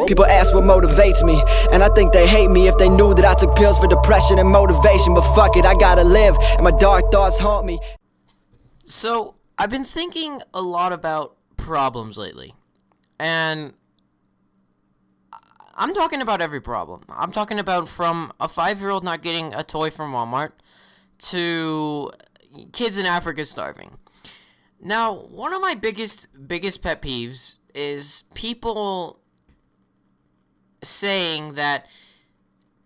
People ask what motivates me, and I think they hate me if they knew that I took pills for depression and motivation. But fuck it, I gotta live, and my dark thoughts haunt me. So, I've been thinking a lot about problems lately, and I'm talking about every problem. I'm talking about from a 5-year-old not getting a toy from Walmart to kids in Africa starving. Now, one of my biggest pet peeves is people saying that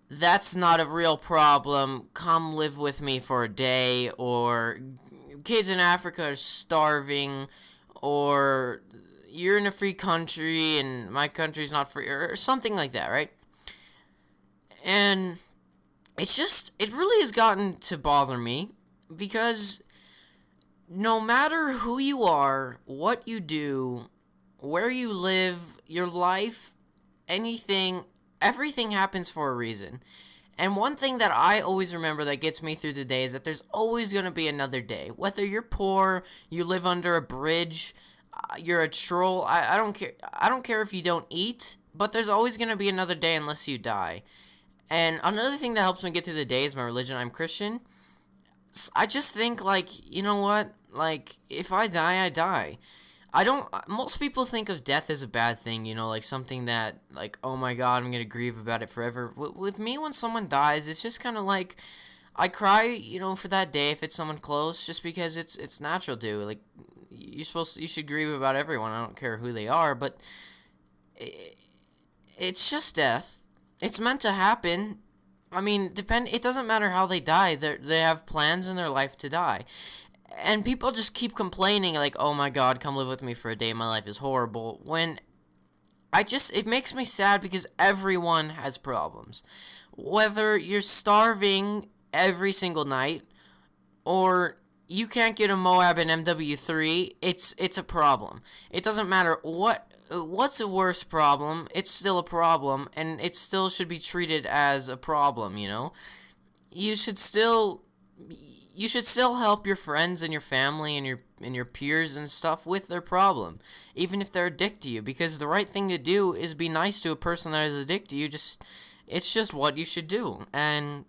that's not a real problem, come live with me for a day, or kids in Africa are starving, or you're in a free country and my country's not free, or something like that, right? And it really has gotten to bother me, because no matter who you are, what you do, where you live, your life, anything, everything happens for a reason. And one thing that I always remember that gets me through the day is that there's always going to be another day. Whether you're poor, you live under a bridge, you're a troll, I don't care. I don't care if you don't eat, but there's always going to be another day unless you die. And another thing that helps me get through the day is my religion. I'm Christian. I just think, like, you know what? Like, if I die, I die. Most people think of death as a bad thing, you know, like something that, like, oh my god, I'm gonna grieve about it forever. With me, when someone dies, it's just kind of like, I cry, you know, for that day if it's someone close, just because it's natural to. Like, you should grieve about everyone, I don't care who they are, but it's just death. It's meant to happen. I mean, it doesn't matter how they die, they have plans in their life to die. And people just keep complaining, like, oh my god, come live with me for a day, my life is horrible. When it makes me sad, because everyone has problems. Whether you're starving every single night, or you can't get a Moab in MW3, it's a problem. It doesn't matter what's a worse problem, it's still a problem, and it still should be treated as a problem, you know? You should still help your friends and your family and your peers and stuff with their problem, even if they're a dick to you, because the right thing to do is be nice to a person that is a dick to you. It's just what you should do. And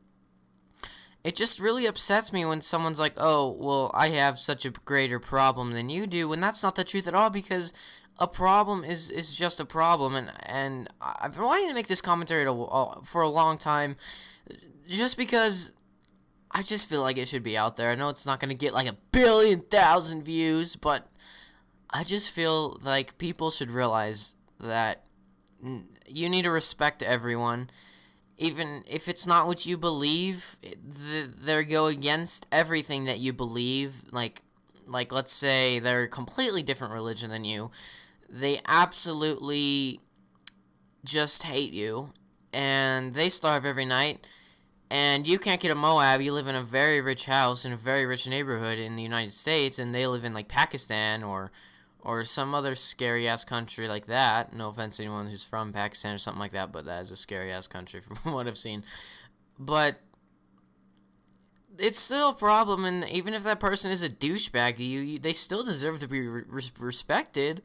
it just really upsets me when someone's like, oh, well, I have such a greater problem than you do, when that's not the truth at all, because a problem is just a problem. And I've been wanting to make this commentary for a long time, just because I just feel like it should be out there. I know it's not going to get like 1 billion views, but I just feel like people should realize that you need to respect everyone. Even if it's not what you believe, they go against everything that you believe. Like let's say they're a completely different religion than you. They absolutely just hate you, and they starve every night. And you can't get a Moab. You live in a very rich house in a very rich neighborhood in the United States, and they live in like Pakistan or some other scary ass country like that. No offense to anyone who's from Pakistan or something like that, but that is a scary ass country from what I've seen. But it's still a problem, and even if that person is a douchebag to you, they still deserve to be respected,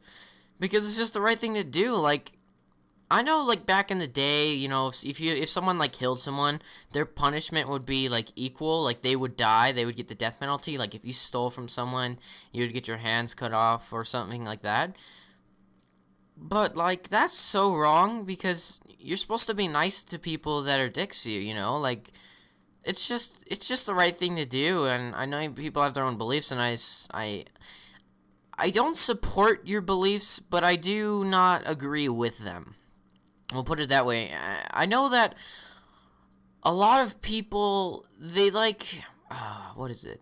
because it's just the right thing to do. Like, I know, like, back in the day, you know, if someone, like, killed someone, their punishment would be, like, equal. Like, they would die. They would get the death penalty. Like, if you stole from someone, you would get your hands cut off or something like that. But, like, that's so wrong, because you're supposed to be nice to people that are dicks to you, you know? Like, it's just the right thing to do, and I know people have their own beliefs, and I don't support your beliefs, but I do not agree with them. We'll put it that way. I know that a lot of people, they like, what is it?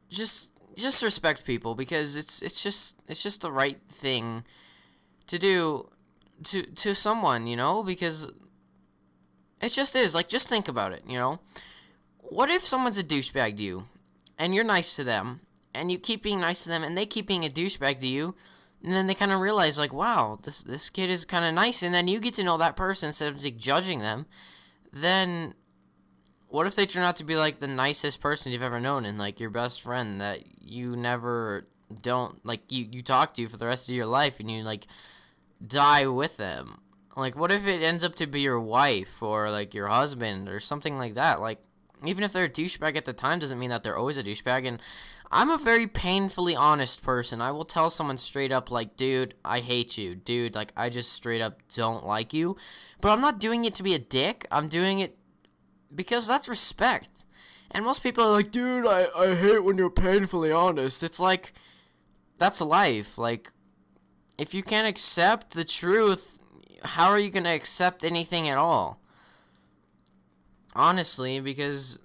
Just respect people, because it's just the right thing to do to someone, you know, because it just is. Like, just think about it, you know. What if someone's a douchebag to you, and you're nice to them, and you keep being nice to them, and they keep being a douchebag to you? And then they kind of realize, like, wow, this kid is kind of nice. And then you get to know that person instead of, like, judging them. Then what if they turn out to be, like, the nicest person you've ever known, and, like, your best friend that you never don't, like, you talk to for the rest of your life, and you, like, die with them? Like, what if it ends up to be your wife or, like, your husband or something like that? Like, even if they're a douchebag at the time doesn't mean that they're always a douchebag. And I'm a very painfully honest person. I will tell someone straight up, like, dude, I hate you. Dude, like, I just straight up don't like you. But I'm not doing it to be a dick. I'm doing it because that's respect. And most people are like, dude, I hate when you're painfully honest. It's like, that's life. Like, if you can't accept the truth, how are you going to accept anything at all? Honestly, because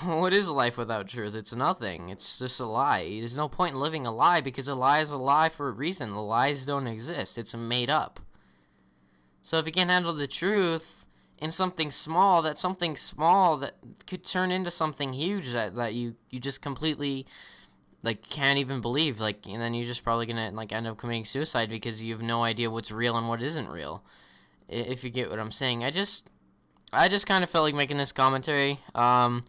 what is life without truth? It's nothing. It's just a lie. There's no point in living a lie because a lie is a lie for a reason. The lies don't exist. It's made up. So if you can't handle the truth in something small, that could turn into something huge that you just completely, like, can't even believe, like, and then you're just probably gonna, like, end up committing suicide because you have no idea what's real and what isn't real, if you get what I'm saying. I just kind of felt like making this commentary. Check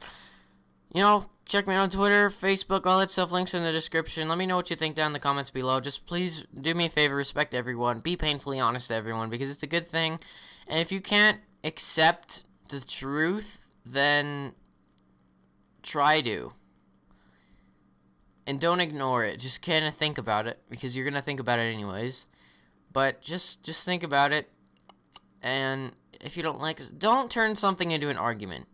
me out on Twitter, Facebook, all that stuff, links in the description. Let me know what you think down in the comments below. Just please do me a favor, respect everyone, be painfully honest to everyone, because it's a good thing. And if you can't accept the truth, then try to. And don't ignore it. Just kind of think about it, because you're going to think about it anyways. But just think about it. And if you don't like it, don't turn something into an argument.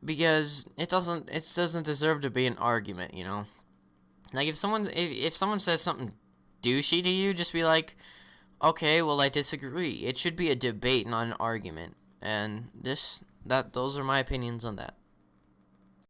Because it doesn't deserve to be an argument, you know? Like, if someone says something douchey to you, just be like, okay, well, I disagree. It should be a debate, not an argument. And those are my opinions on that.